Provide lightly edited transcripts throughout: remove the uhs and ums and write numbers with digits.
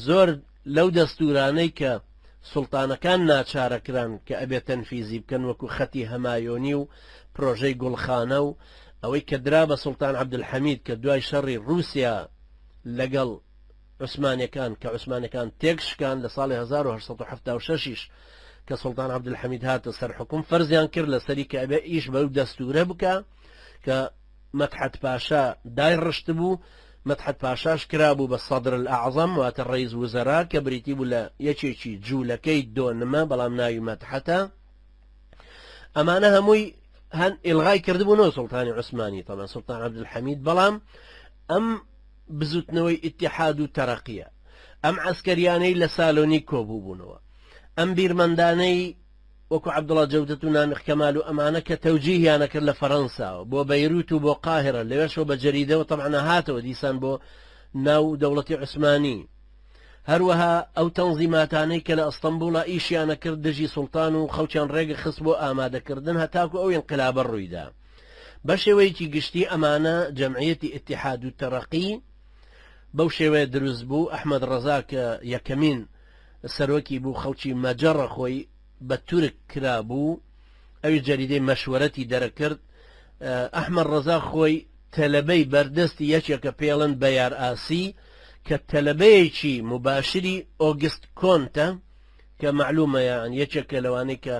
زۆر لەو دەستورانەی کە سوڵتانەکان ناچارەکران کە ئەبێت تەنفیزی بکەن وەکو خەتی هەمایۆنی و پرۆژەی گوڵخانە و ئەوەی کە درا بە سوڵتان عەبدولحەمید کە دوای شەڕی رووسیا لەگەڵ عوسمانیەکان کە عوسمانەکان تێکشکان لە ساڵی 1976 کە سوڵتان عەبدولحەمید هاتە سەر حکوم فەرزیان کرد لەسەری کە ئەبێ ئیش بەو دەستورە بکە کە مەدحەت پاشا دای ڕشت بوو مدحت پاشاش کرابوو بە سەدر الأعظم واتە ڕئیس وزەرا کە بریتی بوو لە یەکێکی جوولەکەی دۆنمە بەڵام ناوی مەدحەتە ئەمانە هەمووی هەن ئیلغای کردبوونەوە سوڵتانی عوسمانی طبعا سوڵتان عەبدولحەمید بەڵام ئەم بزوتنەوەی ئیتیحاد و تەرەقیە ئەم عەسکەریانەی لە سالۆنی کۆبوو بوونەوە ئەم بیرمەندانەی وەکو عەبدوڵڵا جەودەت و نامێخ کەمال و ئەمانە کە تەوجیهیانە کرد لە فەڕەنساوە بۆ بەیروت و بۆ قاهرە لەوێشەوە بە جەریدەوە طبعا هاتەوە دیسان بۆ ناو دەوڵەتی عوسمانی هەروەها ئەو تەنزیماتانەی کە لە ئەستەمبوڵە ئیشیانە کرد دژی سوڵتان و خەوچیان ڕێگە خست بۆ ئامادەکردن هەتاکو ئەو ئینقلابە ڕوویدا بە شێوەیەکی گشتی ئەمانە جەمعیەتی ئیتیحاد و تەرەقی بەو شێوەیە دروست بوو ئەحمەد ڕەزا کە یەکەمین سەرۆکی بوو خەڵکی مەجەڕە خۆی بە تورک کرابوو ئەوی جەریدەی مەشوەرەتی دەرەکرد ئەحمەد ڕەزا خۆی تەلەبەی بەردەستی یەکێکە پێڵن بەیار ئاسی کە تەلەبەیەکی مباشری ئۆگست کۆنتە کە معلومە یان یەکێکە لەوانەی کە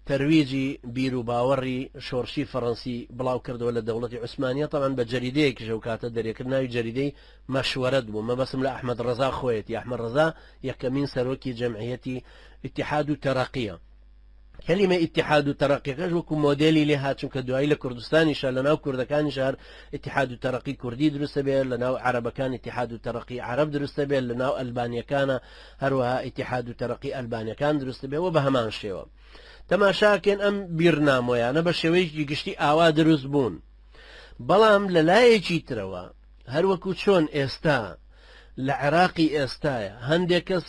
تەرویجی بیر و باوەڕی شۆڕشی فەڕەنسی بڵاو کردەوە لە دەوڵەتی عوسمانیە طبعا بە جەریدەیەکی ژەو کاتە دەرێکرد ناوی جەریدەی مەشوەرەت بوو مەبەسم لە ئەحمەد ڕەزا خۆیەتی ئەحمەد ڕەزا یەکەمین سەرۆکی جەمعیەتی اتحاد و تەرەقیە كلمة اتحاد و تەرەقیەکەش وەکو مۆدێلی لێ هاتچوو کە دوایی لە کوردستانیشە لە ناو کوردەکانی شار اتحاد و تەرەقی کوردی دروستە بێت لە ناو عەرەبەکان اتحاد و تەرەقی عەرەب دروستە بێت لە ناو ئەلبانیەکانە هەروەها اتحاد و تەرەقی ئەلبانیەکان دروستە بێت و بە هەمان شێوە تەماشاکەن ئەم بیرنامۆیانە بە شێوەیەکی گشتی ئاوا دروست بوون بەڵام لە لایەکی ترەوە هەروەکو چۆن ئێستا لە عێراقی ئێستایە هەندێک کەس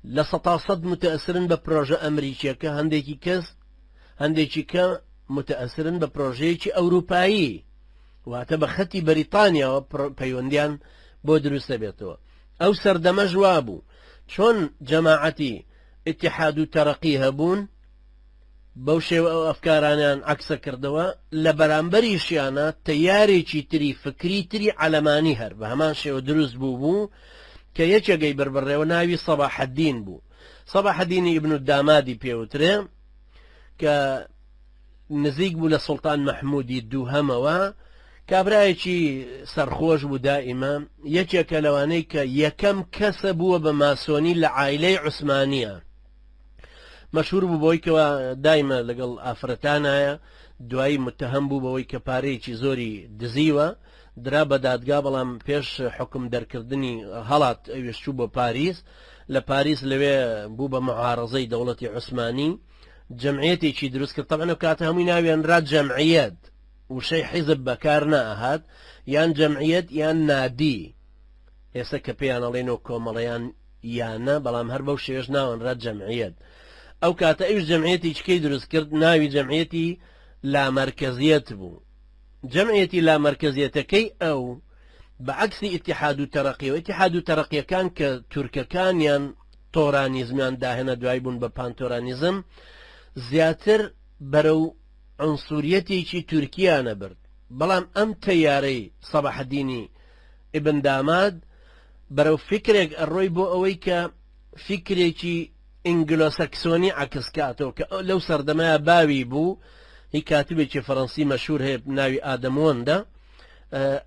لە 100% متأثرن بە پرۆژە ئەمریکیەکە هەندێکی کە متأثرن بە پرۆژەیەکی ئەوروپایی واتە بە خەتی بەریتانیاوە پەیوەندیان بۆ دروستە بێتەوە ئەو سەردەمە ژوا بوو چۆن جەماعەتی اتحاد و تەرەقی هەبوون بەو شێوە ئەو ئەفکارانیان عەکسە کردەوە لە بەرامبەریشیانە تەیارێکی تری فکری تری عەلەمانی هەر بە هەمان شێوە دروست بوو کە یەکێگەی بربڕێوە ناوی سەباح الدین بوو سەباح الدینی ئیبن الدامادی پێوترێ کە نزیک بوو لە سوڵتان مەحموودی دووهەمەوە کابرایەکی سەرخۆش بوو دائیمە یەکێکە لەوانەی کە یەکەم کەسە بووە بە ماسۆنی لە عایلەی عوسمانیە مەشهور بوو بۆی کەوە دایمە لەگەڵ ئافرەتانایە دوایی متهم بوو بەوەی کە پارەیەکی زۆری دزیوە درا بە دادگا بەڵام پێش حکم دەرکردنی هەڵات ئەوێش چوو بۆ پاریس لە پاریس لەوێ بوو بە معارەزەی دەوڵەتی عوسمانی جەمعیەتێکی دروست کرد طبعا کاتە هەمووی ناویان ڕا جەمعیەت وشەی حیزب بەکار نەهات یان جەمعیەت یان نادی ئێستا کە پێیان ئەڵێنەوە کۆمەڵەیان یانە بەڵام هەر بەو شێوەش ناوان ڕا جەمعیەت ئەو کاتە ئەوش جەمعیەتێکی دروست کرد ناوی جەمعیەتی لامەرکەزیەت بوو جەمعیەتی لامەرکەزیەتەکەی ئەو بەعەکسی اتحاد و تەرەقی و اتحاد و تەرەقیەکان کە تورکەکانیان تۆرانیزمیان داهێنە دوای بوون بە پانتۆرانیزم زیاتر بەرەو عنسوریەتێکی تورکیانە برد بەڵام ئەم تەیارەی سەباح الدینی ئیبن داماد بەرەو فکرێک ئەڕۆی بۆ ئەوەی کە فکرێکی ئینگلۆسەکسۆنی عەکسکاتەوە کە لەو سەردەمەیە باوی بوو هی کاتبێکی فەڕەنسی مەشهور هەیە ناوی ئادەموەندە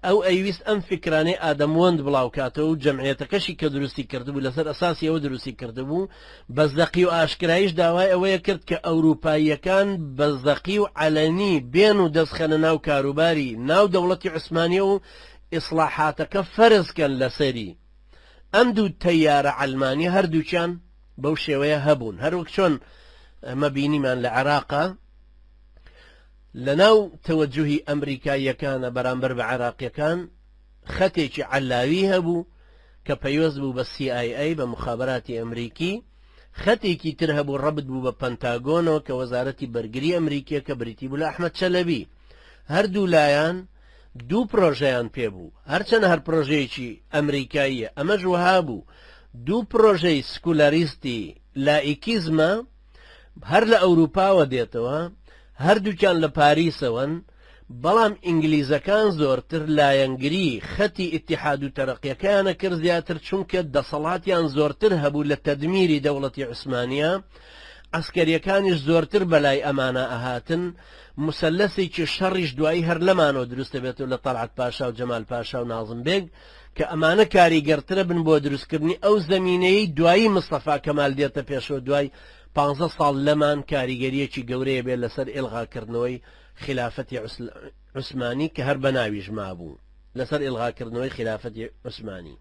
ئەو ئەیویست ئەم فکرانەی ئادەموەند بڵاوکاتەوە و جەمعیەتەکەشی کە دروستی کردبوو لەسەر ئەساسی ئەوە دروستی کردبوو بەزدەقی و ئاشکراییش داوای ئەوەیە کرد کە ئەوروپاییەکان بەزدەقی و عەلەنی بێن و دەستخەنە ناو کاروباری ناو دەوڵەتی عوسمانیە و ئیسلاحاتەکە فەرزکەن لەسەری ئەم دوو تەیارە عەلمانی هەردووچیان بەو شێوەیە هەبوون هەروەک چۆن ئەمە بینیمان لە عێراقا لەناو تەوەجوهی ئەمریکاییەکانە بەرامبەر بە عێراقیەکان خەتێکی عەلاوی هەبوو کە پەیوەست بوو بە CIA بە مخابراتی ئەمریکی خەتێکی تر هەبوو ڕەبط بوو بە پەنتاگۆنەوە کە وەزارەتی بەرگری ئەمریکیە کە بریتی بوو لە ئەحمەد چەلەبی هەردوو لایەن دوو پرۆژەیان پێبوو هەرچەنە هەر پرۆژەیەکی ئەمریکاییە ئەمەش وەها بوو دوو پرۆژەی سکولاریستی لائیکیزمە هەر لە ئەوروپاوە دێتەوە، هەردووکیان لە پاریسەوەن، بەڵام ئینگلیزەکان زۆرتر لایەنگری خەتی ئیتیحاد و تەرەقیەکانە کرد زیاتر، چونکە دەسەڵاتیان زۆرتر هەبوو لە تەدمیری دەوڵەتی عوسمانیە، عسکەریەکانیش زۆرتر بەلای ئەمانە ئەهاتن، مسەلەسێکی شەڕیش دوایی هەر لەمانەوە دروستە بێتەوە لە تەڵعات پاشا و جەمال پاشا و نازم بێگ کە ئەمانە کاریگەرترە بن بۆ دروستکردنی ئەو زەمینەی دوایی مستەفا کەمال دێتە پێشەوە دوای 15 ساڵ لەمان کاریگەریەکی گەورەیە بێت لەسەر ئێڵغاکردنەوەی خلافەتی عوسمانی کە هەر بە ناویش مابوو، لەسەر ئێڵغاکردنەوەی خلافەتی عوسمانی.